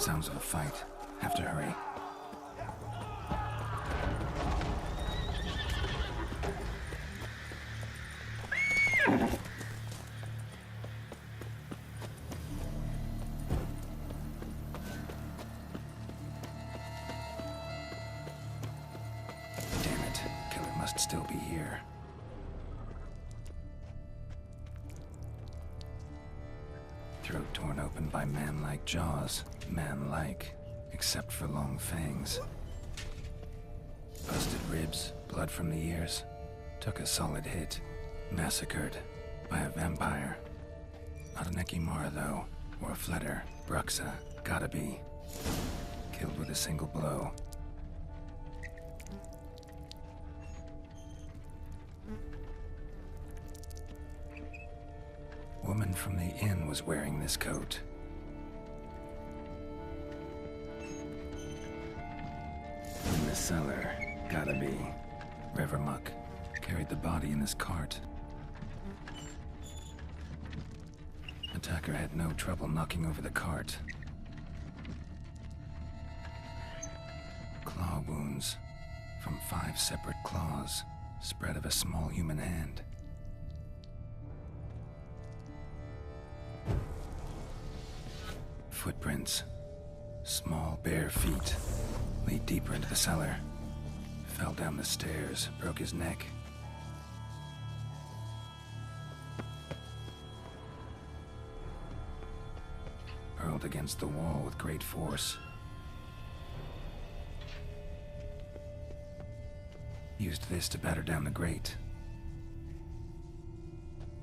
Sounds of a fight. Have to hurry. Damn it. Killer must still be here. Throat torn open by man-like jaws. Man-like, except for long fangs. Busted ribs, blood from the ears. Took a solid hit. Massacred by a vampire. Not an Ekimara, though, or a Fletter. Bruxa, gotta be. Killed with a single blow. Woman from the inn was wearing this coat. In the cellar, gotta be. Rivermuck carried the body in his cart. Attacker had no trouble knocking over the cart. Claw wounds from 5 separate claws, spread of a small human hand. Footprints. Small, bare feet. Lead deeper into the cellar. Fell down the stairs, broke his neck. Hurled against the wall with great force. Used this to batter down the grate.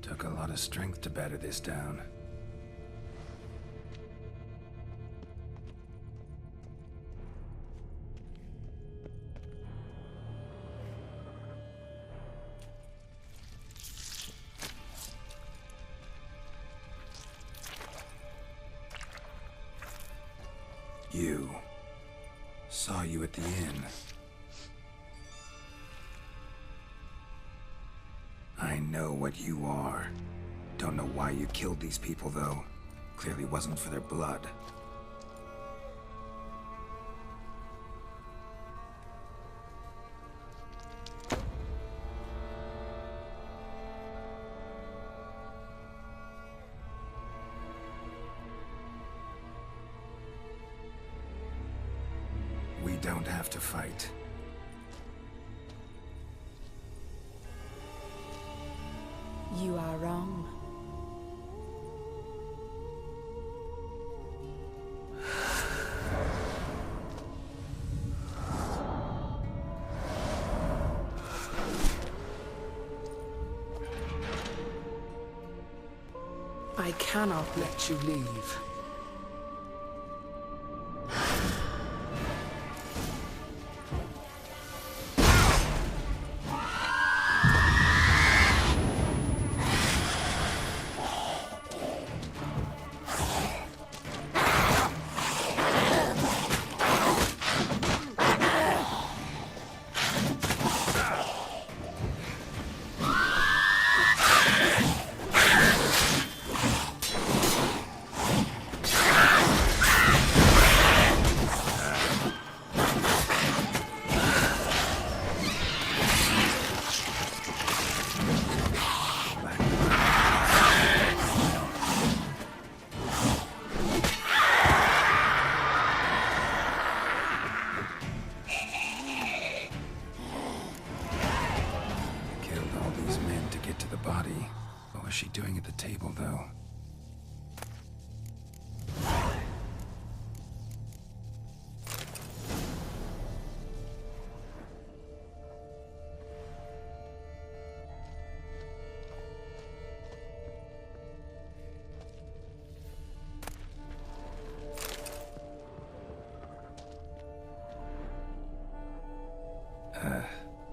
Took a lot of strength to batter this down. You. Saw you at the inn. I know what you are. Don't know why you killed these people, though. Clearly wasn't for their blood. We don't have to fight. You are wrong. I cannot let you leave. What was she doing at the table, though?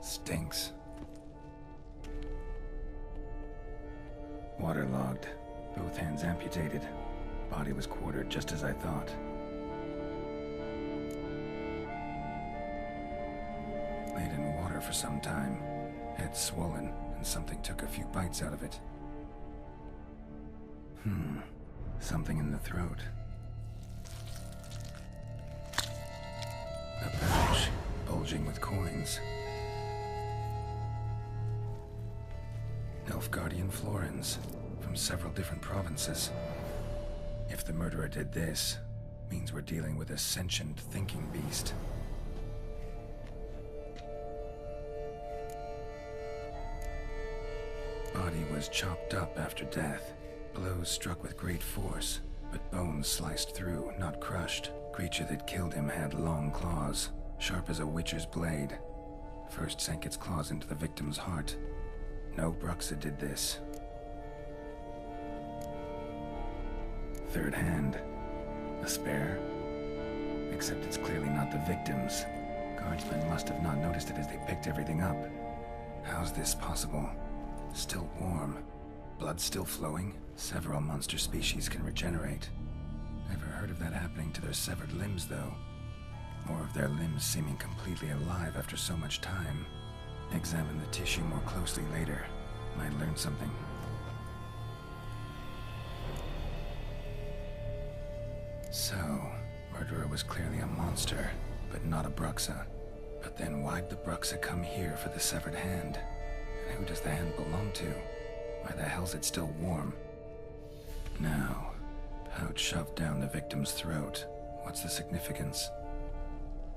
Stinks. Waterlogged. Both hands amputated. Body was quartered just as I thought. Laid in water for some time. Head swollen, and something took a few bites out of it. Something in the throat. remains. Nilfgaardian florins from several different provinces. If the murderer did this, means we're dealing with a sentient thinking beast. Body was chopped up after death. Blows struck with great force, but bones sliced through, not crushed. Creature that killed him had long claws, sharp as a witcher's blade. First sank its claws into the victim's heart. No Bruxa did this. Third hand. A spare? Except it's clearly not the victim's. Guardsmen must have not noticed it as they picked everything up. How's this possible? Still warm. Blood still flowing? Several monster species can regenerate. Never heard of that happening to their severed limbs, though. Or of their limbs seeming completely alive after so much time. Examine the tissue more closely later. Might learn something. So, murderer was clearly a monster, but not a Bruxa. But then why'd the Bruxa come here for the severed hand? And who does the hand belong to? Why the hell's it still warm? Now, pouch shoved down the victim's throat. What's the significance?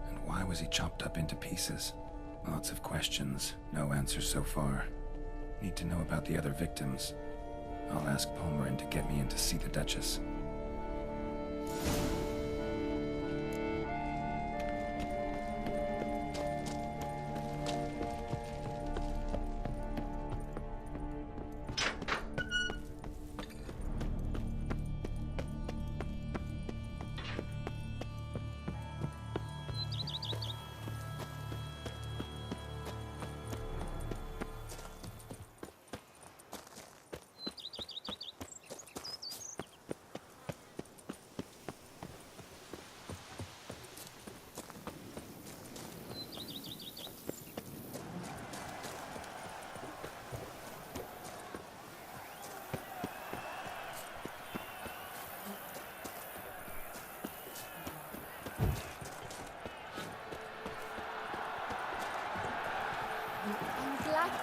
And why was he chopped up into pieces? Lots of questions, no answers so far. Need to know about the other victims. I'll ask Palmerin to get me in to see the Duchess.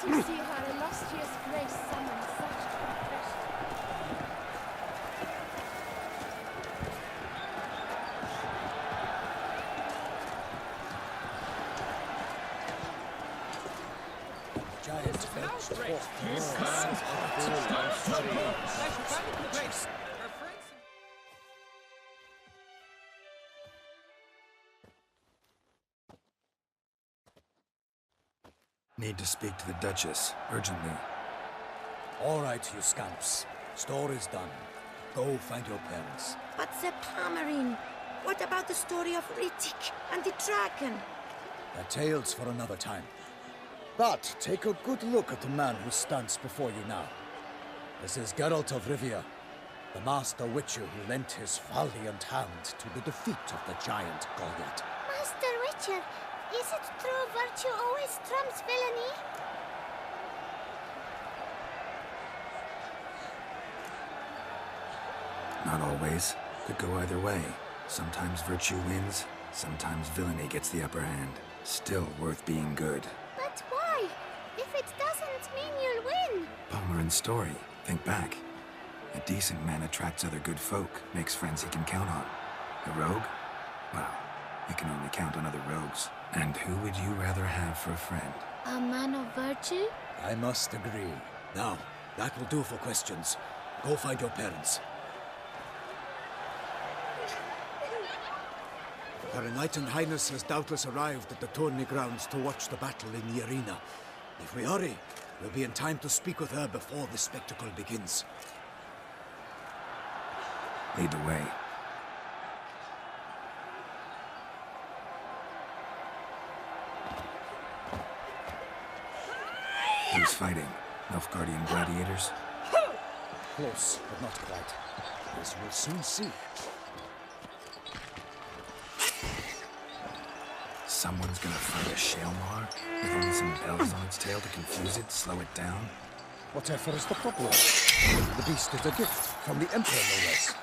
To see her illustrious grace summon such compassion. Giant fetched Need to speak to the Duchess, urgently. All right, you scamps. Story's done. Go find your parents. But Sir Palmerin, what about the story of Rittik and the dragon? They're tales for another time. But take a good look at the man who stands before you now. This is Geralt of Rivia, the master witcher who lent his valiant hand to the defeat of the giant Goliath. Master Witcher, is it true virtue always trumps villainy? Not always. Could go either way. Sometimes virtue wins, sometimes villainy gets the upper hand. Still worth being good. But why? If it doesn't mean you'll win. Palmerin's story. Think back. A decent man attracts other good folk, makes friends he can count on. A rogue? Well, he can only count on other rogues. And who would you rather have for a friend? A man of virtue? I must agree. Now, that will do for questions. Go find your parents. Her Enlightened Highness has doubtless arrived at the tourney grounds to watch the battle in the arena. If we hurry, we'll be in time to speak with her before the spectacle begins. Lead the way. Who's fighting? Nilfgaardian gladiators? Close, but not quite. As we'll soon see. Someone's gonna fight a Shaelmar with only some bells on its tail to confuse it, slow it down? Whatever is the problem? The beast is a gift from the Emperor, no less.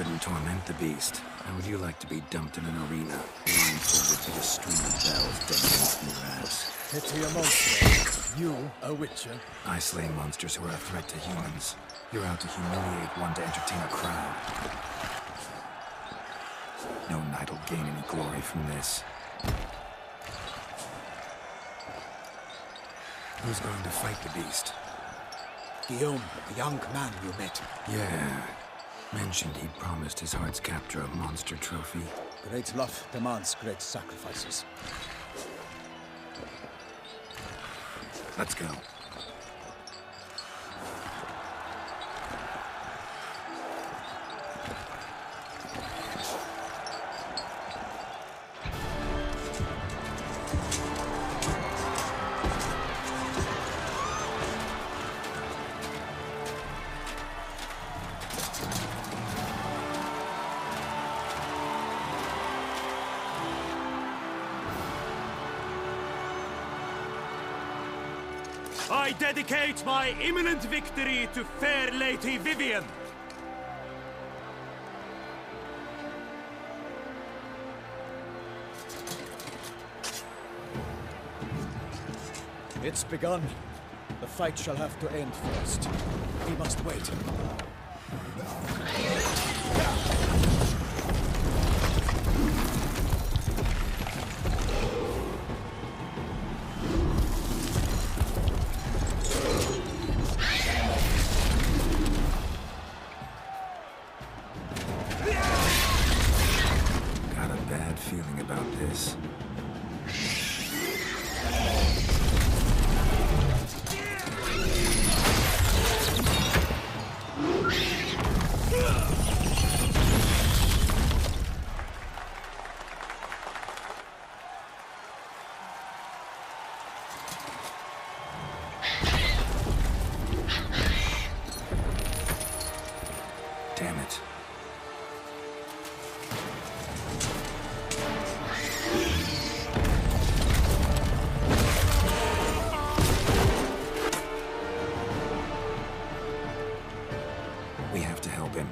couldn't torment the beast, how would you like to be dumped in an arena, blindfolded with a string of bells dancing in your ass? Pity a monster. You, a witcher. I slay monsters who are a threat to humans. You're out to humiliate one to entertain a crowd. No knight will gain any glory from this. Who's going to fight the beast? Guillaume, the young man you met. Yeah. Mentioned he'd promised his heart's captor a monster trophy. Great love demands great sacrifices. Let's go. I dedicate my imminent victory to fair Lady Vivian. It's begun. The fight shall have to end first. We must wait. Got a bad feeling about this. Damn it. We have to help him.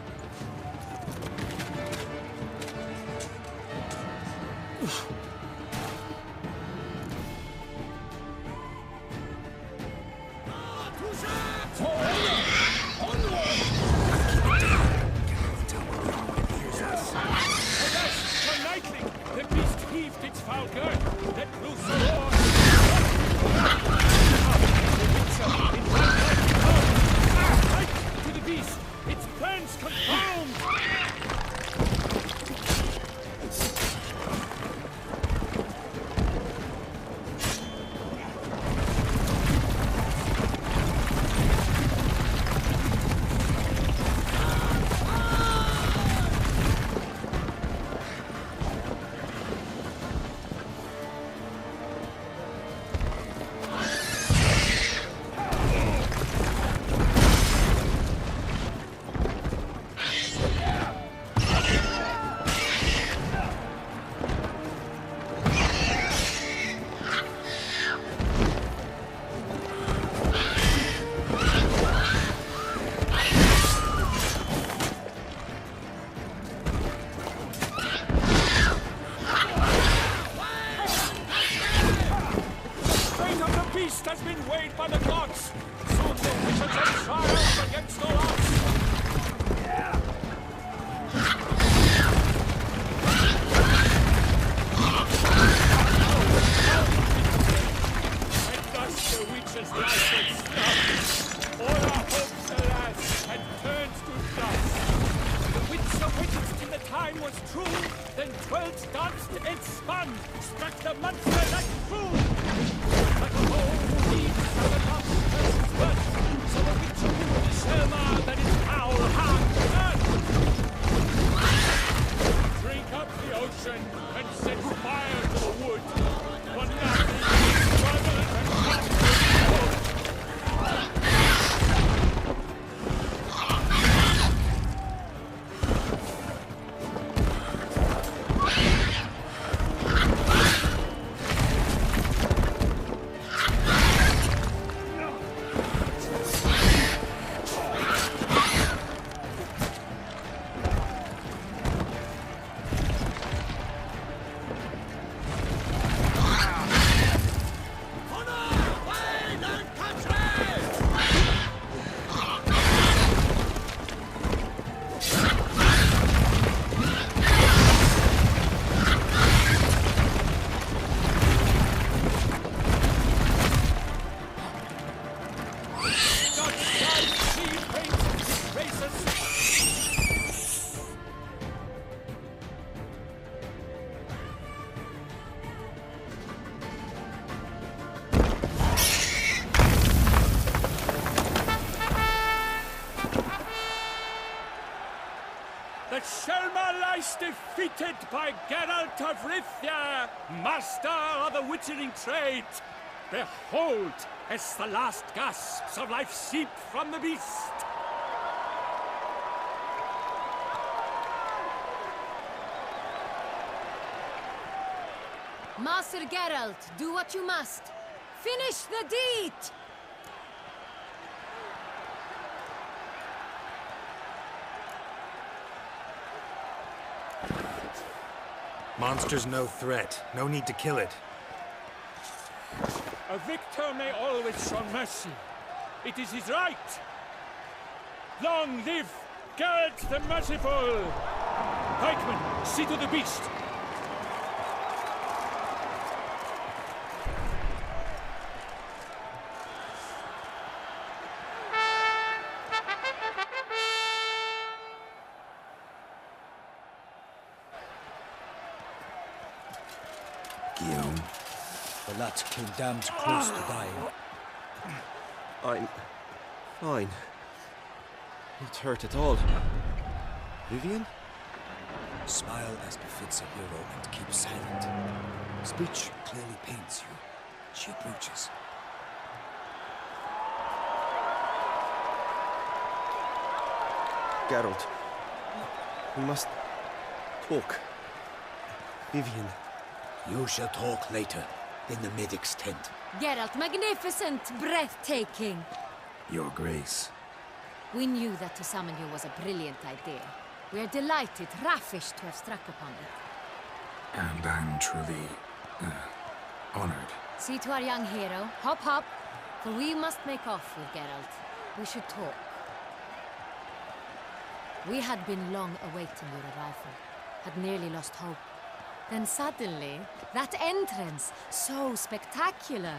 The lightning! The beast heaved its foul girth! Let loose the roar! Fight to the beast! Its plans confirmed! Has been weighed by the gods. Soon the witches will triumph against all odds. And thus the witches' life is snuffed. All our hopes, alas, had turned to dust. The wits of witches in the time was true. Then 12 danced and spun, struck the monster like fool. Like a bow who leads from the top person's blood, so the witch of the Selma that is foul, hard, blood. Drink up the ocean and set fire to the wood. One night, struggle and conquer the wood. That Shelma lies defeated by Geralt of Rivia, master of the witchering trade. Behold, as the last gasps of life seep from the beast. Master Geralt, do what you must. Finish the deed! Monster's no threat. No need to kill it. A victor may always show mercy. It is his right. Long live Geralt the Merciful! Pikemen, see to the beast. Guillaume. The lad came damned close to dying. I'm fine. Not hurt at all. Vivian? Smile as befits a hero and keep silent. Speech clearly pains you. She approaches. Geralt. We must talk. Vivian. You shall talk later, in the medic's tent. Geralt, magnificent, breathtaking. Your Grace. We knew that to summon you was a brilliant idea. We are delighted, ravished to have struck upon it. And I'm truly, honored. See to our young hero. Hop, hop. For we must make off with Geralt. We should talk. We had been long awaiting your arrival. Had nearly lost hope. Then suddenly, that entrance, so spectacular.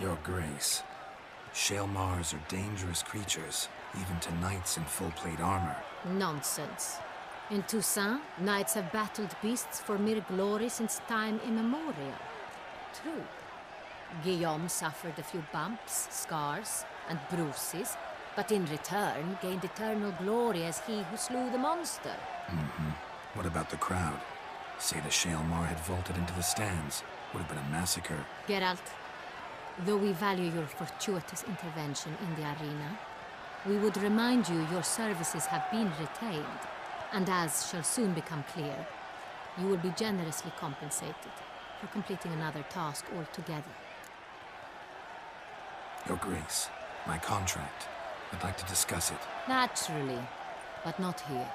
Your Grace. Shaelmars are dangerous creatures, even to knights in full-plate armor. Nonsense. In Toussaint, knights have battled beasts for mere glory since time immemorial. True. Guillaume suffered a few bumps, scars, and bruises, but in return gained eternal glory as he who slew the monster. What about the crowd? Say the Shaelmar had vaulted into the stands. Would have been a massacre. Geralt, though we value your fortuitous intervention in the arena, we would remind you your services have been retained, and as shall soon become clear, you will be generously compensated for completing another task altogether. Your Grace, my contract. I'd like to discuss it. Naturally, but not here.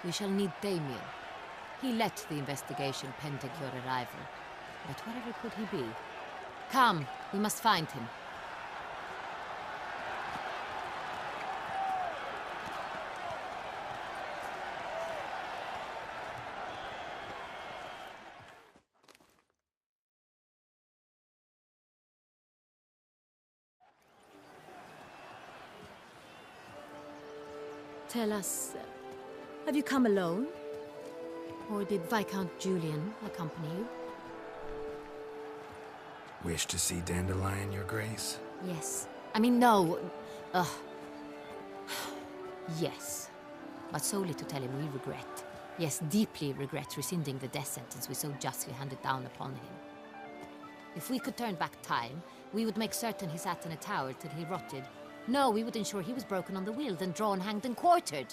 We shall need Damien. He led the investigation pending your arrival. But wherever could he be? Come, we must find him. Tell us, have you come alone? Or did Viscount Julian accompany you? Wish to see Dandelion, Your Grace? Yes. I mean, no. Yes. But solely to tell him we regret. Yes, deeply regret rescinding the death sentence we so justly handed down upon him. If we could turn back time, we would make certain he sat in a tower till he rotted. No, we would ensure he was broken on the wheel, then drawn, hanged, and quartered.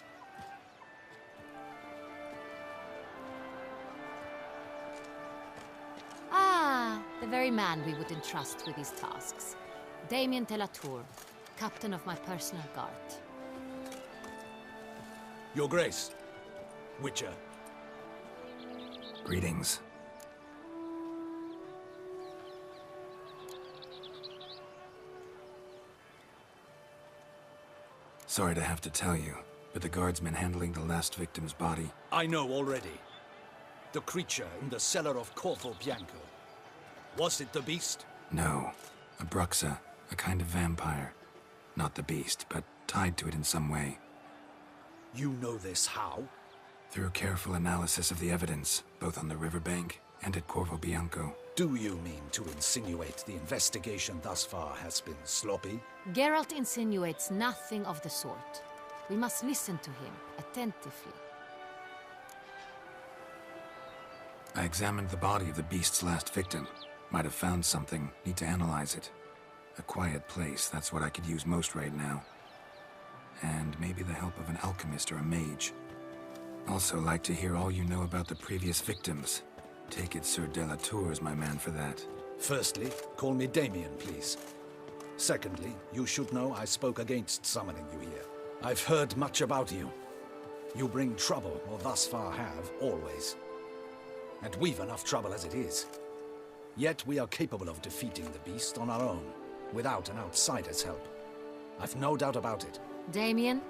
Ah, the very man we would entrust with these tasks. Damien de la Tour, captain of my personal guard. Your Grace. Witcher. Greetings. Sorry to have to tell you, but the guardsman handling the last victim's body... I know already. The creature in the cellar of Corvo Bianco. Was it the beast? No. A Bruxa, a kind of vampire. Not the beast, but tied to it in some way. You know this how? Through careful analysis of the evidence, both on the riverbank and at Corvo Bianco. Do you mean to insinuate the investigation thus far has been sloppy? Geralt insinuates nothing of the sort. We must listen to him attentively. I examined the body of the beast's last victim. Might have found something. Need to analyze it. A quiet place, that's what I could use most right now. And maybe the help of an alchemist or a mage. Also like to hear all you know about the previous victims. Take it Sir Delatour is my man for that. Firstly, call me Damien, please. Secondly, you should know I spoke against summoning you here. I've heard much about you. You bring trouble, or thus far have, always. And we've enough trouble as it is. Yet we are capable of defeating the beast on our own, without an outsider's help. I've no doubt about it. Damien,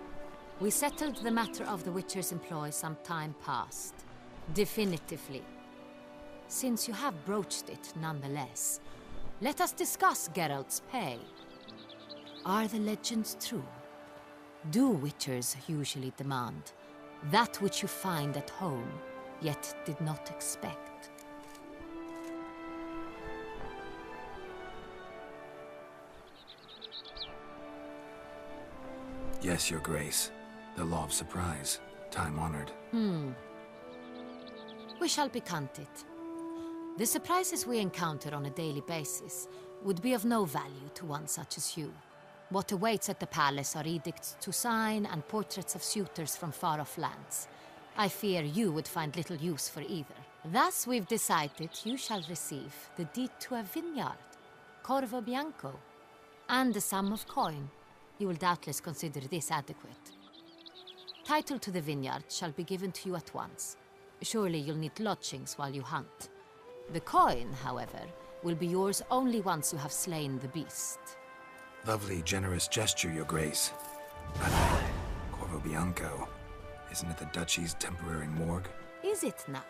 we settled the matter of the Witcher's employ some time past. Definitively. Since you have broached it nonetheless, let us discuss Geralt's pay. Are the legends true? Do Witchers usually demand that which you find at home, yet did not expect? Yes, Your Grace. The law of surprise. Time-honored. We shall becant it. The surprises we encounter on a daily basis would be of no value to one such as you. What awaits at the palace are edicts to sign and portraits of suitors from far-off lands. I fear you would find little use for either. Thus we've decided you shall receive the deed to a vineyard, Corvo Bianco, and a sum of coin. You will doubtless consider this adequate. Title to the vineyard shall be given to you at once. Surely you'll need lodgings while you hunt. The coin, however, will be yours only once you have slain the beast. Lovely, generous gesture, Your Grace. But Corvo Bianco, isn't it the Duchy's temporary morgue? Is it now?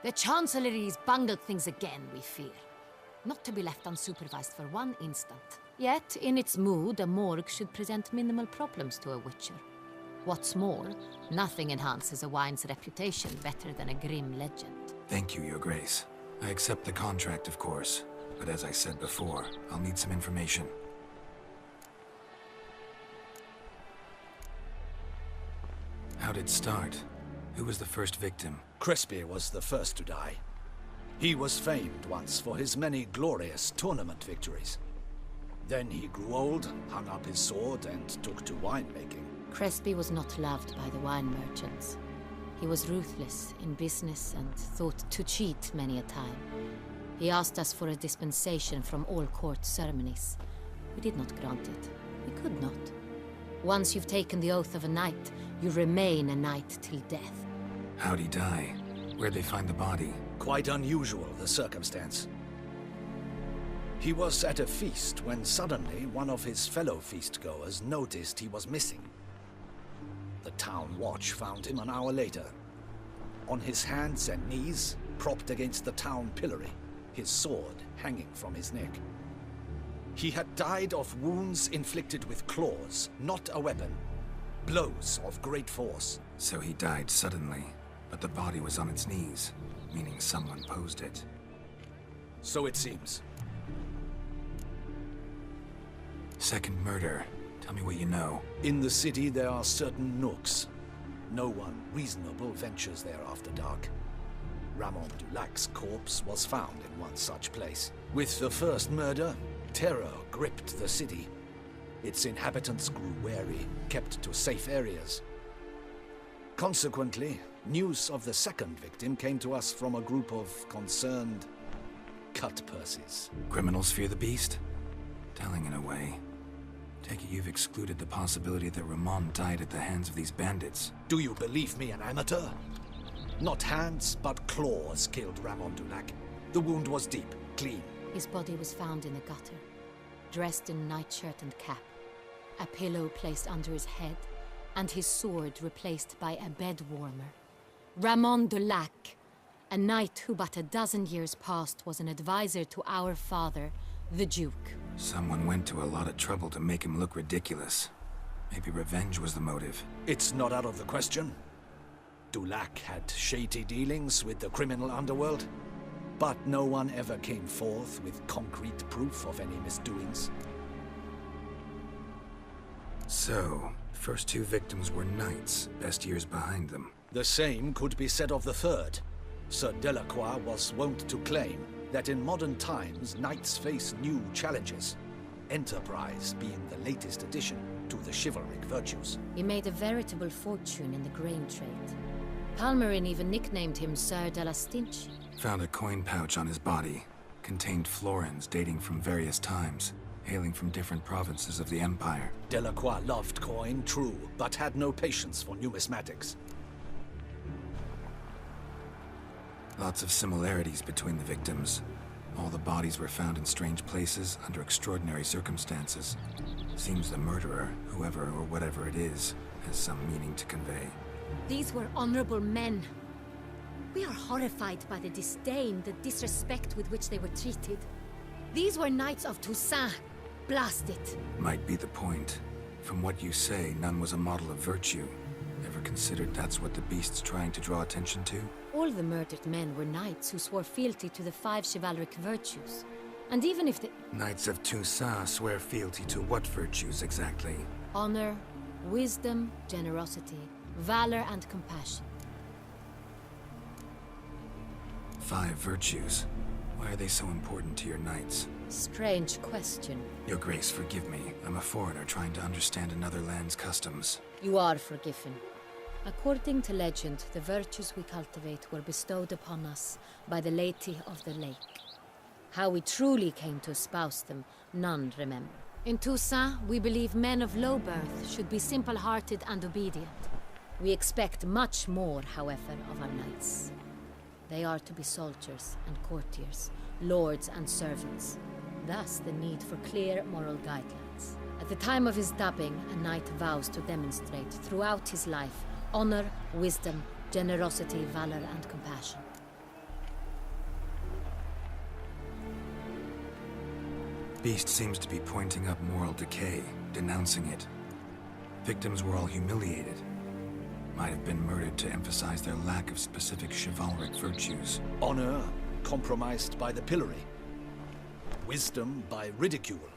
The Chancellery's bungled things again, we fear. Not to be left unsupervised for one instant. Yet, in its mood, a morgue should present minimal problems to a Witcher. What's more, nothing enhances a wine's reputation better than a grim legend. Thank you, Your Grace. I accept the contract, of course. But as I said before, I'll need some information. How'd it start? Who was the first victim? Crespi was the first to die. He was famed once for his many glorious tournament victories. Then he grew old, hung up his sword, and took to winemaking. Crespi was not loved by the wine merchants. He was ruthless in business and thought to cheat many a time. He asked us for a dispensation from all court ceremonies. We did not grant it. We could not. Once you've taken the oath of a knight, you remain a knight till death. How'd he die? Where'd they find the body? Quite unusual, the circumstance. He was at a feast when suddenly one of his fellow feastgoers noticed he was missing. The town watch found him an hour later. On his hands and knees, propped against the town pillory, his sword hanging from his neck. He had died of wounds inflicted with claws, not a weapon. Blows of great force. So he died suddenly, but the body was on its knees, meaning someone posed it. So it seems. Second murder. Tell me what you know. In the city there are certain nooks. No one reasonable ventures there after dark. Ramon Dulac's corpse was found in one such place. With the first murder, terror gripped the city. Its inhabitants grew wary, kept to safe areas. Consequently, news of the second victim came to us from a group of concerned cut-purses. Criminals fear the beast? Telling in a way. Take it you've excluded the possibility that Ramon died at the hands of these bandits. Do you believe me an amateur? Not hands, but claws killed Ramon Dulac. The wound was deep, clean. His body was found in a gutter, dressed in nightshirt and cap, a pillow placed under his head, and his sword replaced by a bed warmer. Ramon Dulac, a knight who but a dozen years past was an advisor to our father, the Duke. Someone went to a lot of trouble to make him look ridiculous. Maybe revenge was the motive. It's not out of the question. Dulac had shady dealings with the criminal underworld. But no one ever came forth with concrete proof of any misdoings. So, first two victims were knights, best years behind them. The same could be said of the third. Sir Delacroix was wont to claim that in modern times knights face new challenges, enterprise being the latest addition to the chivalric virtues. He made a veritable fortune in the grain trade. Palmerin even nicknamed him Sir de la Stinch. Found a coin pouch on his body. Contained florins dating from various times, hailing from different provinces of the Empire. Delacroix loved coin, true, but had no patience for numismatics. Lots of similarities between the victims. All the bodies were found in strange places under extraordinary circumstances. Seems the murderer, whoever or whatever it is, has some meaning to convey. These were honorable men. We are horrified by the disdain, the disrespect with which they were treated. These were knights of Toussaint. Blast it. Might be the point. From what you say, none was a model of virtue. Ever considered that's what the beast's trying to draw attention to? All the murdered men were knights who swore fealty to the 5 chivalric virtues. And even if the... Knights of Toussaint swear fealty to what virtues exactly? Honor, wisdom, generosity, valor, and compassion. 5 virtues. Why are they so important to your knights? Strange question. Your Grace, forgive me. I'm a foreigner trying to understand another land's customs. You are forgiven. According to legend, the virtues we cultivate were bestowed upon us by the Lady of the Lake. How we truly came to espouse them, none remember. In Toussaint, we believe men of low birth should be simple-hearted and obedient. We expect much more, however, of our knights. They are to be soldiers and courtiers, lords and servants. Thus, the need for clear moral guidelines. At the time of his dubbing, a knight vows to demonstrate throughout his life honor, wisdom, generosity, valor, and compassion. Beast seems to be pointing up moral decay, denouncing it. Victims were all humiliated. Might have been murdered to emphasize their lack of specific chivalric virtues. Honor compromised by the pillory. Wisdom by ridicule.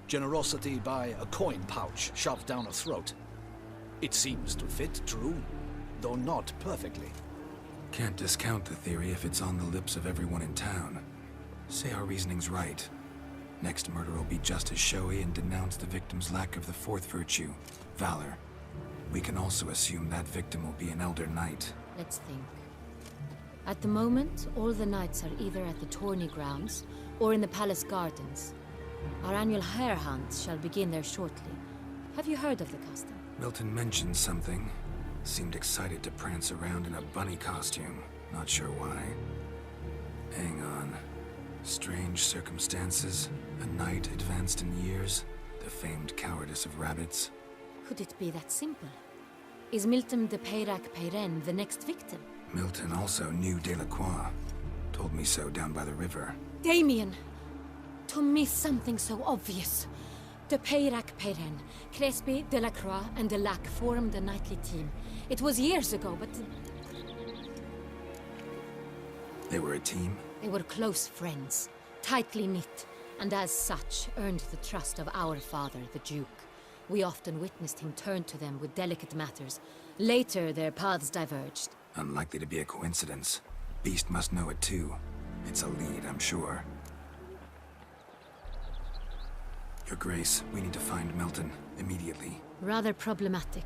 Generosity by a coin pouch shoved down a throat. It seems to fit, true, though not perfectly. Can't discount the theory if it's on the lips of everyone in town. Say our reasoning's right. Next murder will be just as showy and denounce the victim's lack of the 4th virtue, valor. We can also assume that victim will be an elder knight. Let's think. At the moment, all the knights are either at the tourney grounds or in the palace gardens. Our annual hare hunt shall begin there shortly. Have you heard of the custom? Milton mentioned something. Seemed excited to prance around in a bunny costume. Not sure why. Hang on. Strange circumstances. A knight advanced in years. The famed cowardice of rabbits. Could it be that simple? Is Milton de Peyrac-Peyren the next victim? Milton also knew Delacroix. Told me so down by the river. Damien! To miss something so obvious. De Peyrac-Peyren, Crespi, Delacroix, and Delac formed a knightly team. It was years ago, but... They were a team? They were close friends, tightly knit, and as such earned the trust of our father, the Duke. We often witnessed him turn to them with delicate matters. Later, their paths diverged. Unlikely to be a coincidence. Beast must know it too. It's a lead, I'm sure. Your Grace, we need to find Milton, immediately. Rather problematic.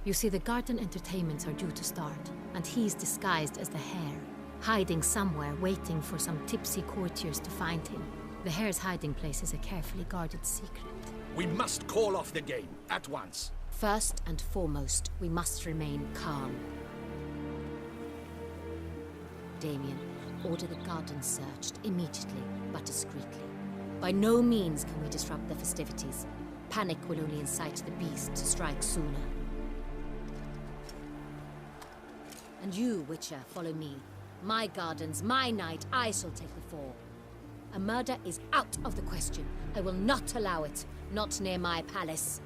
You see, the garden entertainments are due to start, and he's disguised as the hare, hiding somewhere, waiting for some tipsy courtiers to find him. The hare's hiding place is a carefully guarded secret. We must call off the game, at once. First and foremost, we must remain calm. Damien, order the garden searched immediately, but discreetly. By no means can we disrupt the festivities. Panic will only incite the beast to strike sooner. And you, Witcher, follow me. My gardens, my night, I shall take the fall. A murder is out of the question. I will not allow it. Not near my palace.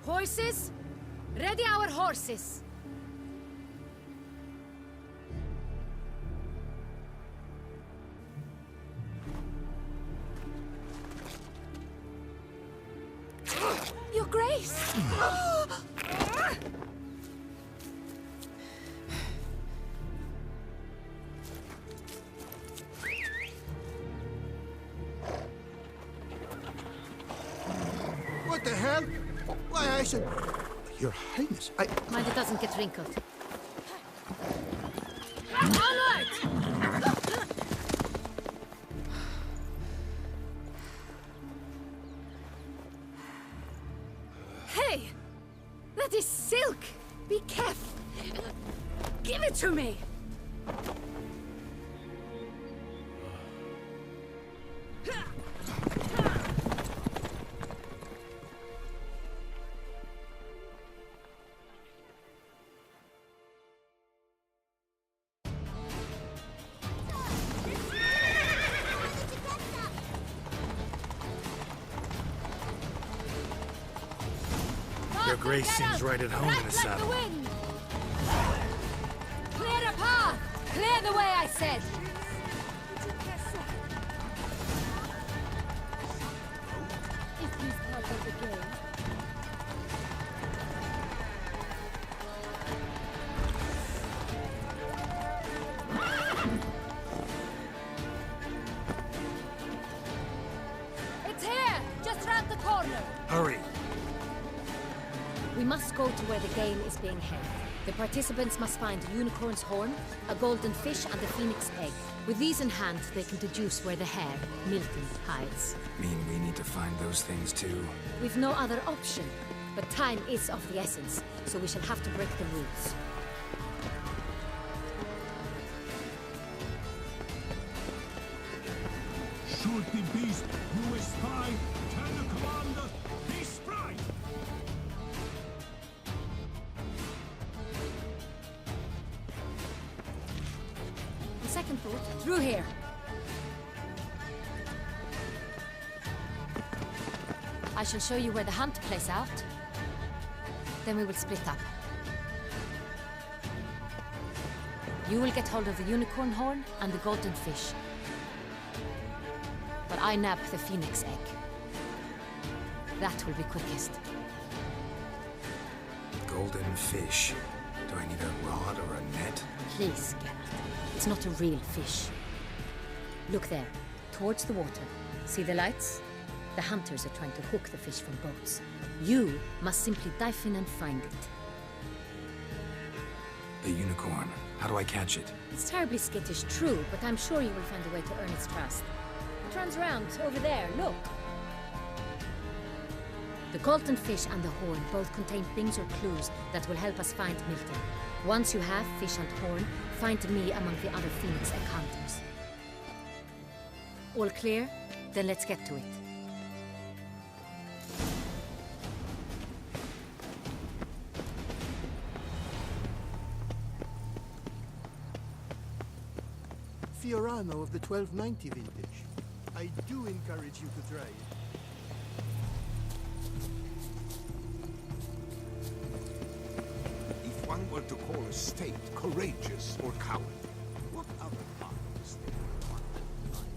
Horses? Ready our horses! What the hell? Why, I said... Your Highness, Mind it doesn't get wrinkled. Hey! That is silk! Be careful! Give it to me! Your Grace seems right at home in the saddle. Clear a path! Clear the way, I said! Is this part of the game? It's here! Just round the corner! Hurry! We must go to where the game is being held. The participants must find a unicorn's horn, a golden fish, and a phoenix egg. With these in hand, they can deduce where the hare, Milton, hides. Mean we need to find those things too? We've no other option. But time is of the essence, so we shall have to break the rules. Should the beast you espy tell the commander, be spry! On second thought, through here. I shall show you where the hunt plays out. Then we will split up. You will get hold of the unicorn horn and the golden fish. But I nab the phoenix egg. That will be quickest. Golden fish. Do I need a rod or a net? Please, Geralt. It's not a real fish. Look there, towards the water. See the lights? The hunters are trying to hook the fish from boats. You must simply dive in and find it. A unicorn. How do I catch it? It's terribly skittish, true, but I'm sure you will find a way to earn its trust. It runs around over there, look. The golden fish and the horn both contain things or clues that will help us find Milton. Once you have fish and horn, find me among the other phoenix egg hunters. All clear? Then let's get to it. Fiorano of the 1290 vintage. I do encourage you to try it. If one were to call a state courageous or cowardly, what other part of the state would one admire?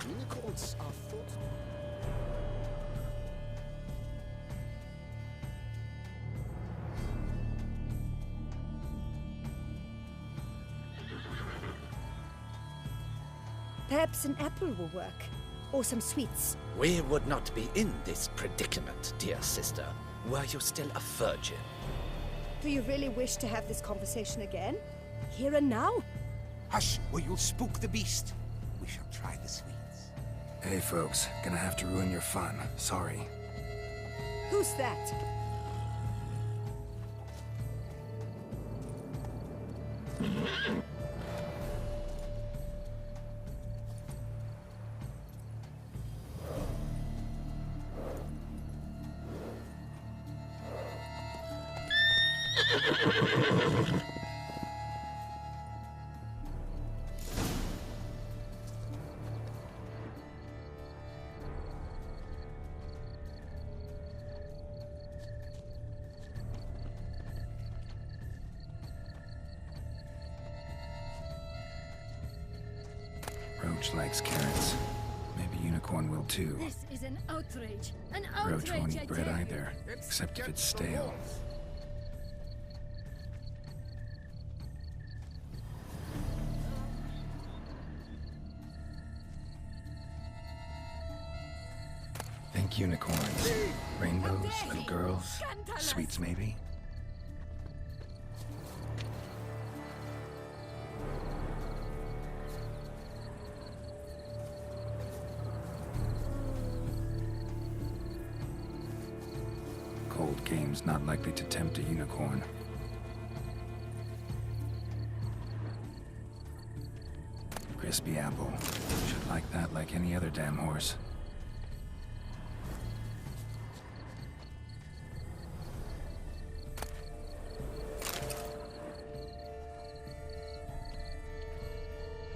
Unicorns are thought. Perhaps an apple will work. Or some sweets. We would not be in this predicament, dear sister, were you still a virgin. Do you really wish to have this conversation again? Here and now? Hush, or you'll spook the beast. We shall try the sweets. Hey folks, gonna have to ruin your fun. Sorry. Who's that? Roach likes carrots. Maybe unicorn will too. This is an outrage. An Roach outrage, won't I eat bread tell you. either, except if it's stale. Think Unicorns. Rainbows, little girls, sweets maybe? Cold game's not likely to tempt a unicorn. Crispy apple. Should like that like any other damn horse.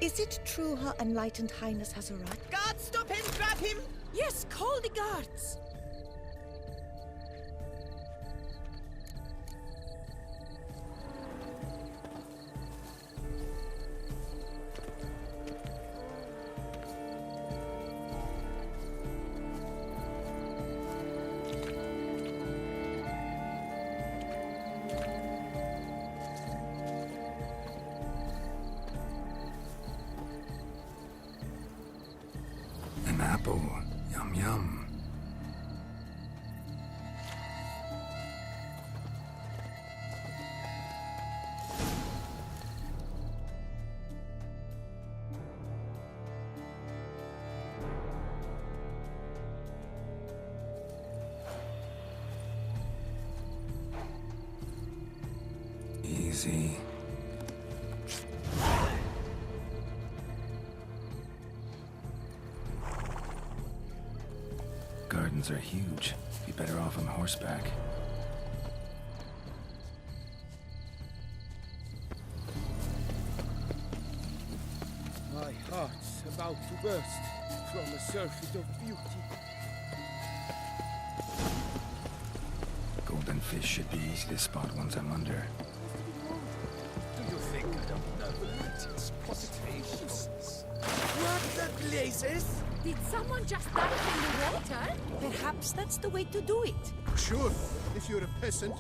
Is it true Her Enlightened Highness has arrived? Guards, stop him! Grab him! Yes, call the guards! An apple. Yum yum. Easy. Gardens are huge. Be better off on horseback. My heart's about to burst from a surfeit of beauty. Golden fish should be easy to spot once I'm under. Do you think I don't know the latest positations? What the blazes? Did someone just dive in the water? Perhaps that's the way to do it. Sure, if you're a peasant.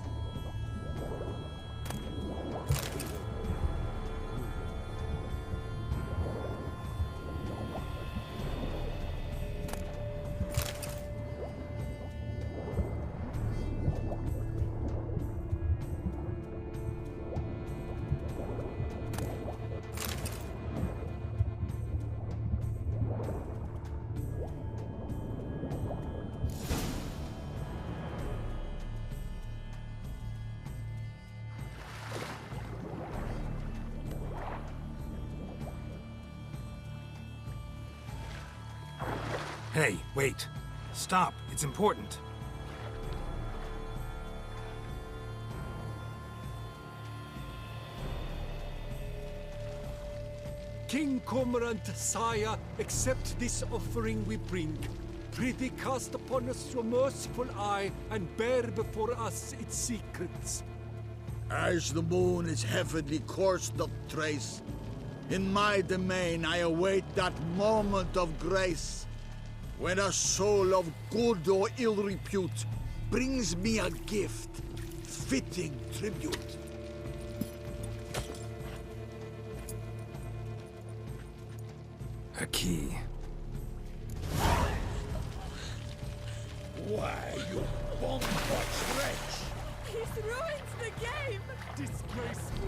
Hey, wait. Stop. It's important. King Cormorant, sire, accept this offering we bring. Prithee cast upon us your merciful eye and bear before us its secrets. As the moon its heavenly course doth trace, in my domain I await that moment of grace, when a soul of good or ill repute brings me a gift, fitting tribute. A key. Why, you bomb-botched wretch! He's ruined the game! Disgraceful.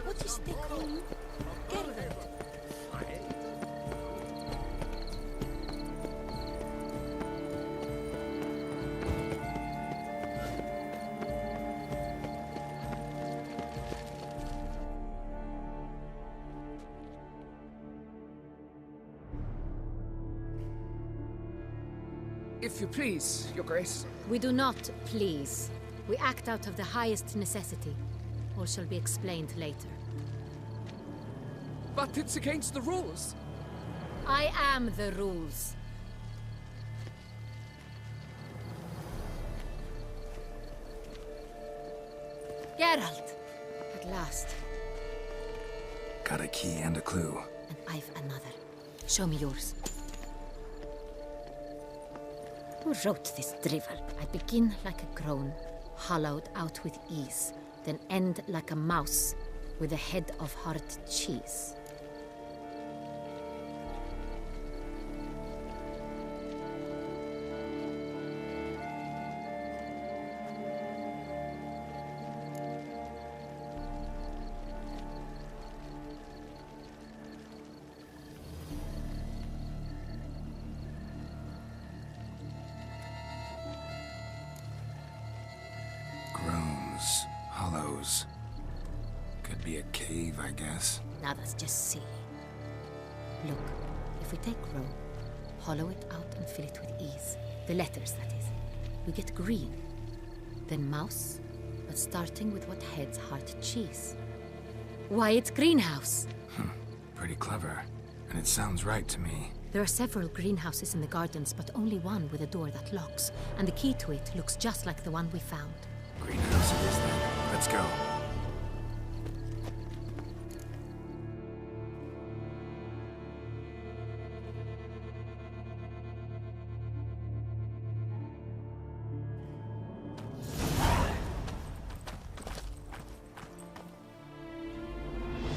What is the call? Gervin. If you please, Your Grace. We do not please. We act out of the highest necessity. All shall be explained later. But it's against the rules. I am the rules. Geralt! At last. Got a key and a clue. And I've another. Show me yours. Who wrote this drivel? I begin like a crone, hollowed out with ease, then end like a mouse, with a head of hard cheese. Groans, hollows. Could be a cave, I guess. Now that's just silly. Look, if we take row, hollow it out and fill it with ease. The letters, that is. We get green. Then mouse, but starting with what heads heart cheese. Why, it's greenhouse! Pretty clever. And it sounds right to me. There are several greenhouses in the gardens, but only one with a door that locks. And the key to it looks just like the one we found. Greenhouse it is then. Let's go.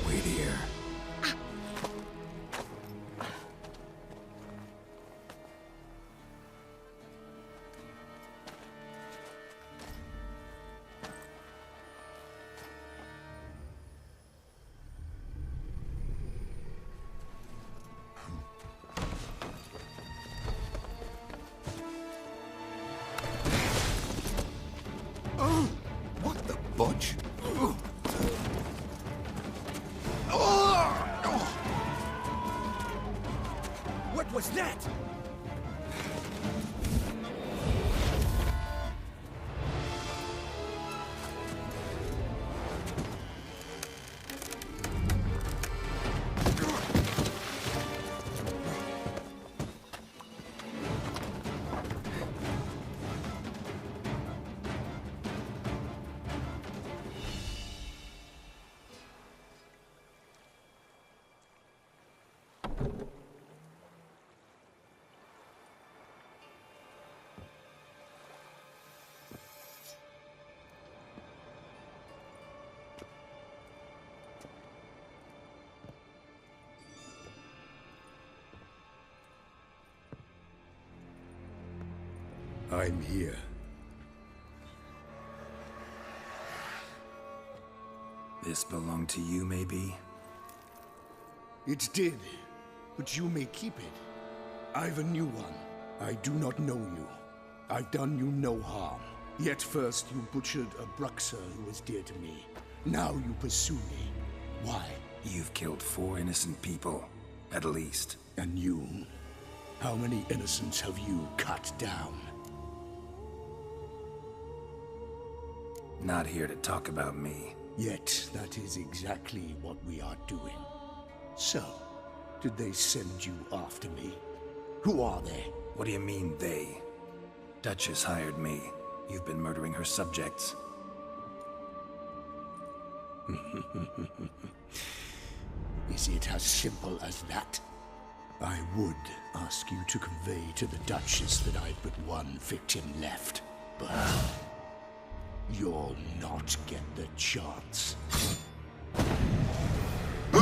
Wait here. What the budge? What was that? I'm here. This belonged to you, maybe? It did, but you may keep it. I've a new one. I do not know you. I've done you no harm. Yet first you butchered a Bruxer who was dear to me. Now you pursue me. Why? You've killed 4 innocent people, at least. And you? How many innocents have you cut down? Not here to talk about me. Yet that is exactly what we are doing. So, did they send you after me? Who are they? What do you mean, they? Duchess hired me. You've been murdering her subjects. Is it as simple as that? I would ask you to convey to the Duchess that I've but one victim left, but you'll not get the chance. I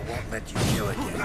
won't let you kill again.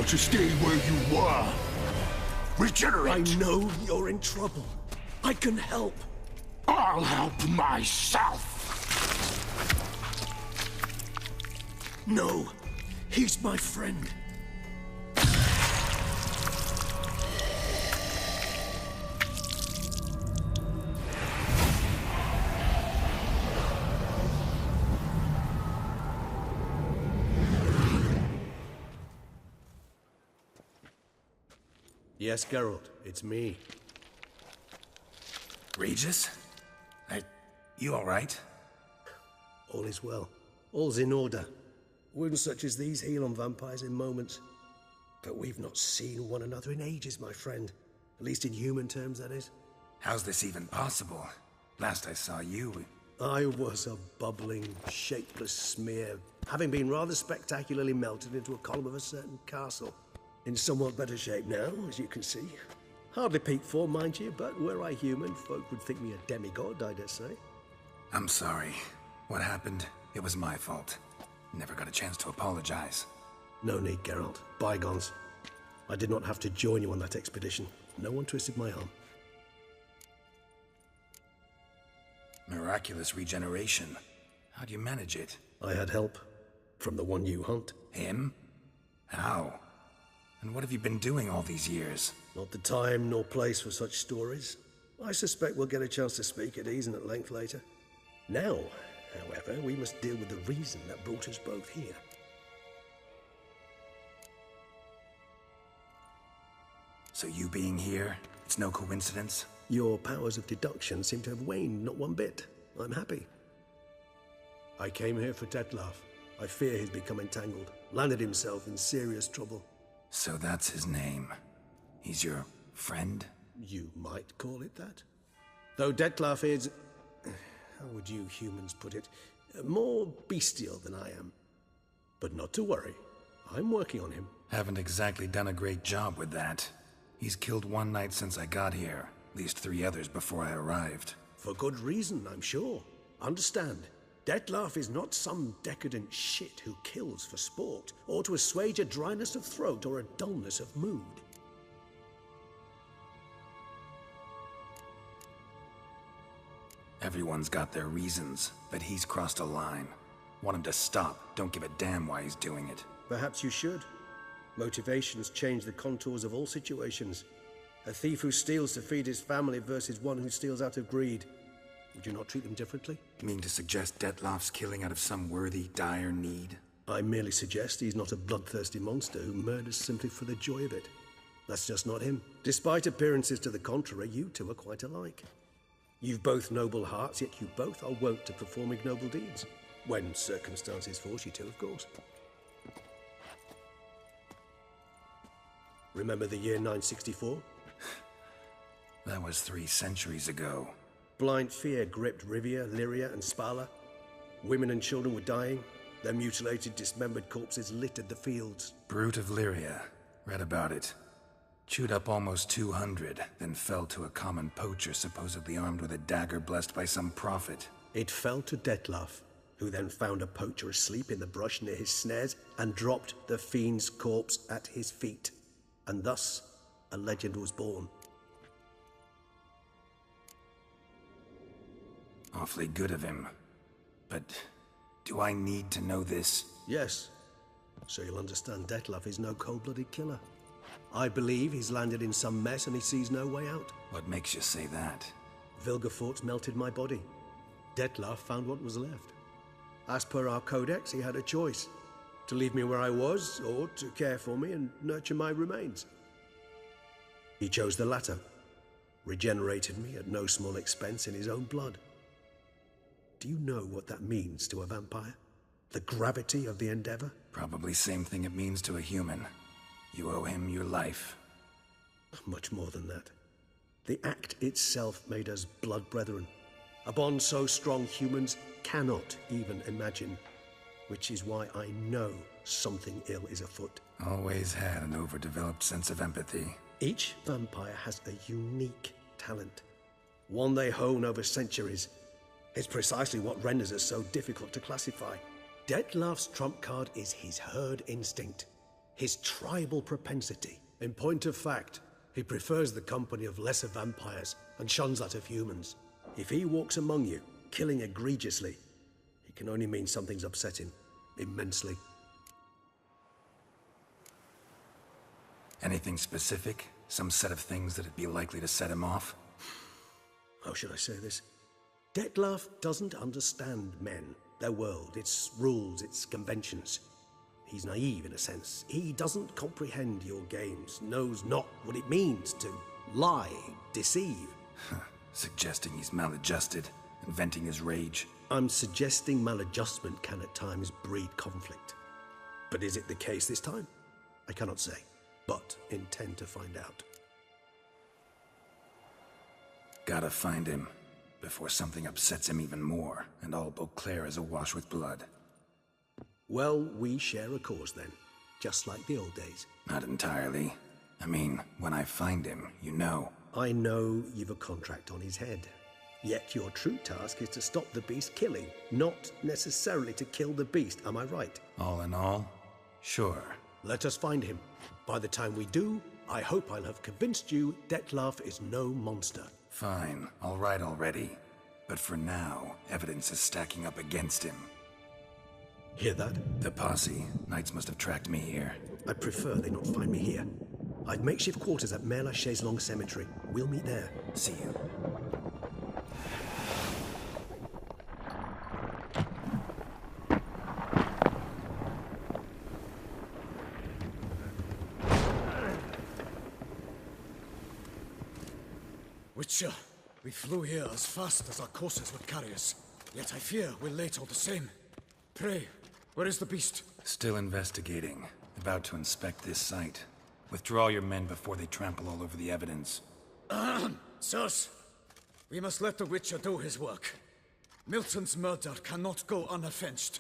about to stay where you were. Regenerate! I know you're in trouble. I can help. I'll help myself! No, he's my friend. Yes, Geralt, it's me. Regis? You all right? All is well. All's in order. Wounds such as these heal on vampires in moments. But we've not seen one another in ages, my friend. At least in human terms, that is. How's this even possible? Last I saw you... I was a bubbling, shapeless smear, having been rather spectacularly melted into a column of a certain castle. In somewhat better shape now, as you can see. Hardly peak form, mind you, but were I human, folk would think me a demigod, I dare say. I'm sorry. What happened, it was my fault. Never got a chance to apologize. No need, Geralt. Bygones. I did not have to join you on that expedition. No one twisted my arm. Miraculous regeneration. How'd you manage it? I had help. From the one you hunt. Him? How? And what have you been doing all these years? Not the time nor place for such stories. I suspect we'll get a chance to speak at ease and at length later. Now, however, we must deal with the reason that brought us both here. So you being here, it's no coincidence? Your powers of deduction seem to have waned not one bit. I'm happy. I came here for Detlef. I fear he's become entangled, landed himself in serious trouble. So that's his name. He's your friend? You might call it that. Though Detlef is... how would you humans put it? More bestial than I am. But not to worry. I'm working on him. Haven't exactly done a great job with that. He's killed one knight since I got here. At least 3 others before I arrived. For good reason, I'm sure. Understand, Detlef is not some decadent shit who kills for sport, or to assuage a dryness of throat or a dullness of mood. Everyone's got their reasons, but he's crossed a line. Want him to stop, don't give a damn why he's doing it. Perhaps you should. Motivations change the contours of all situations. A thief who steals to feed his family versus one who steals out of greed. Would you not treat them differently? You mean to suggest Detlef's killing out of some worthy, dire need? I merely suggest he's not a bloodthirsty monster who murders simply for the joy of it. That's just not him. Despite appearances to the contrary, you two are quite alike. You've both noble hearts, yet you both are wont to perform ignoble deeds. When circumstances force you to, of course. Remember the year 964? That was 3 centuries ago. Blind fear gripped Rivia, Lyria, and Spala. Women and children were dying. Their mutilated, dismembered corpses littered the fields. Brute of Lyria. Read about it. Chewed up almost 200, then fell to a common poacher supposedly armed with a dagger blessed by some prophet. It fell to Detlef, who then found a poacher asleep in the brush near his snares and dropped the fiend's corpse at his feet. And thus, a legend was born. Awfully good of him. But do I need to know this? Yes. So you'll understand Detlef is no cold-blooded killer. I believe he's landed in some mess and he sees no way out. What makes you say that? Vilgefortz melted my body. Detlef found what was left. As per our codex, he had a choice. To leave me where I was, or to care for me and nurture my remains. He chose the latter. Regenerated me at no small expense in his own blood. Do you know what that means to a vampire? The gravity of the endeavor? Probably same thing it means to a human. You owe him your life. Much more than that. The act itself made us blood brethren. A bond so strong humans cannot even imagine. Which is why I know something ill is afoot. Always had an overdeveloped sense of empathy. Each vampire has a unique talent. One they hone over centuries. It's precisely what renders us so difficult to classify. Detlef's trump card is his herd instinct. His tribal propensity. In point of fact, he prefers the company of lesser vampires and shuns that of humans. If he walks among you, killing egregiously, it can only mean something's upset him immensely. Anything specific? Some set of things that'd be likely to set him off? How should I say this? Dettlaff doesn't understand men, their world, its rules, its conventions. He's naive in a sense. He doesn't comprehend your games, knows not what it means to lie, deceive. Suggesting he's maladjusted and venting his rage. I'm suggesting maladjustment can at times breed conflict. But is it the case this time? I cannot say, but intend to find out. Gotta find him before something upsets him even more and all Beauclair is awash with blood. Well, we share a cause then, just like the old days. Not entirely. I mean, when I find him, you know. I know you've a contract on his head. Yet your true task is to stop the beast killing, not necessarily to kill the beast, am I right? All in all, sure. Let us find him. By the time we do, I hope I'll have convinced you Dettlaff is no monster. Fine, all right already. But for now, evidence is stacking up against him. Hear that? The posse. Knights must have tracked me here. I prefer they not find me here. I've makeshift quarters at Mère Lachaise Long Cemetery. We'll meet there. See you. Witcher, we flew here as fast as our courses would carry us. Yet I fear we're late all the same. Pray, where is the beast? Still investigating. About to inspect this site. Withdraw your men before they trample all over the evidence. Sirs, we must let the Witcher do his work. Milton's murder cannot go unavenged.